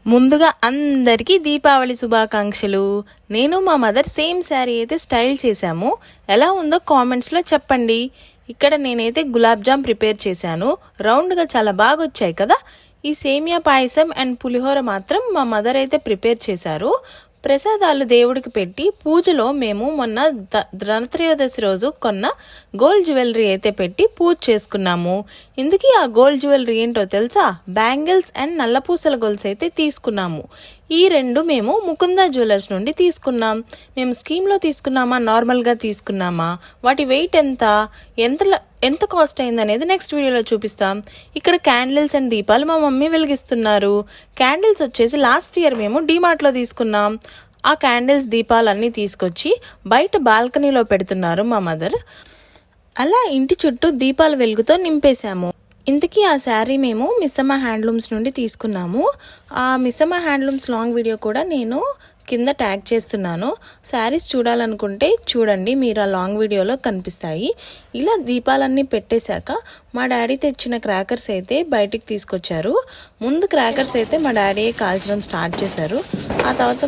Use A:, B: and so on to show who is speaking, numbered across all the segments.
A: ముందుగా అందరికీ దీపావళి శుభాకాంక్షలు. నేను మా మదర్ సేమ్ శారీ అయితే స్టైల్ చేశాము. ఎలా ఉందో కామెంట్స్లో చెప్పండి. ఇక్కడ నేనైతే గులాబ్ జామ్ ప్రిపేర్ చేశాను. రౌండ్గా చాలా బాగా వచ్చాయి కదా. ఈ సేమియా పాయసం అండ్ పులిహోర మాత్రం మా మదర్ అయితే ప్రిపేర్ చేశారు. ప్రసాదాలు దేవుడికి పెట్టి పూజలో మేము మొన్న ధనత్రయోదశి రోజు కొన్న గోల్డ్ జ్యువెలరీ అయితే పెట్టి పూజ చేసుకున్నాము. ఇందుకీ ఆ గోల్డ్ జ్యువెలరీ ఏంటో తెలుసా? బ్యాంగిల్స్ అండ్ నల్లపూసల గొలుసు అయితే తీసుకున్నాము. ఈ రెండు మేము ముకుందా జ్యువెలర్స్ నుండి తీసుకున్నాం. మేము స్కీమ్లో తీసుకున్నామా, నార్మల్గా తీసుకున్నామా, వాటి వెయిట్ ఎంత కాస్ట్ అయింది అనేది నెక్స్ట్ వీడియోలో చూపిస్తాం. ఇక్కడ క్యాండిల్స్ అండ్ దీపాలు మా మమ్మీ వెలిగిస్తున్నారు. క్యాండిల్స్ వచ్చేసి లాస్ట్ ఇయర్ మేము డీమార్ట్లో తీసుకున్నాం. ఆ క్యాండిల్స్ దీపాలన్నీ తీసుకొచ్చి బయట బాల్కనీలో పెడుతున్నారు మా మదర్. అలా ఇంటి చుట్టూ దీపాల వెలుగుతో నింపేశాము. ఇంతకీ ఆ శారీ మేము మిస్సమ్మ హ్యాండ్లూమ్స్ నుండి తీసుకున్నాము. ఆ మిస్సమ్మ హ్యాండ్లూమ్స్ లాంగ్ వీడియో కూడా నేను కింద ట్యాగ్ చేస్తున్నాను. శారీస్ చూడాలనుకుంటే చూడండి, మీరు ఆ లాంగ్ వీడియోలో కనిపిస్తాయి. ఇలా దీపాలన్నీ పెట్టేశాక మా డాడీ తెచ్చిన క్రాకర్స్ అయితే బయటికి తీసుకొచ్చారు. ముందు క్రాకర్స్ అయితే మా డాడీయే కాల్చడం స్టార్ట్ చేశారు. ఆ తర్వాత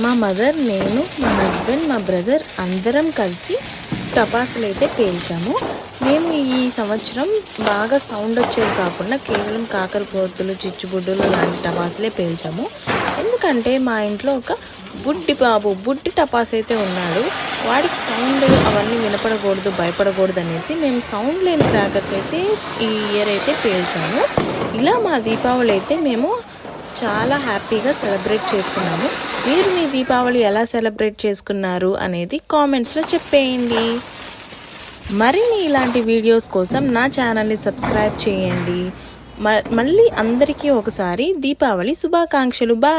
A: మా మదర్, నేను, మా హస్బెండ్, మా బ్రదర్ అందరం కలిసి టపాసులు అయితే పేల్చాము. మేము ఈ సంవత్సరం బాగా సౌండ్ వచ్చేది కాకుండా కేవలం కాకరపోతులు, చిచ్చుబుడ్డులు లాంటి టపాసులే పేల్చాము. ఎందుకంటే మా ఇంట్లో ఒక బుడ్డి టపాస్ అయితే ఉన్నాడు. వాడికి సౌండ్ అవన్నీ వినపడకూడదు, భయపడకూడదు అనేసి మేము సౌండ్ లేని క్రాకర్స్ అయితే ఈ ఇయర్ అయితే పేల్చాము. ఇలా మా దీపావళి అయితే మేము చాలా హ్యాపీగా సెలబ్రేట్ చేసుకున్నాము. మీరు మీ దీపావళి ఎలా సెలబ్రేట్ చేసుకున్నారు అనేది కామెంట్స్లో చెప్పేయండి. మరిన్ని ఇలాంటి వీడియోస్ కోసం నా ఛానల్ని సబ్స్క్రైబ్ చేయండి. మళ్ళీ అందరికీ ఒకసారి దీపావళి శుభాకాంక్షలు. బాయ్.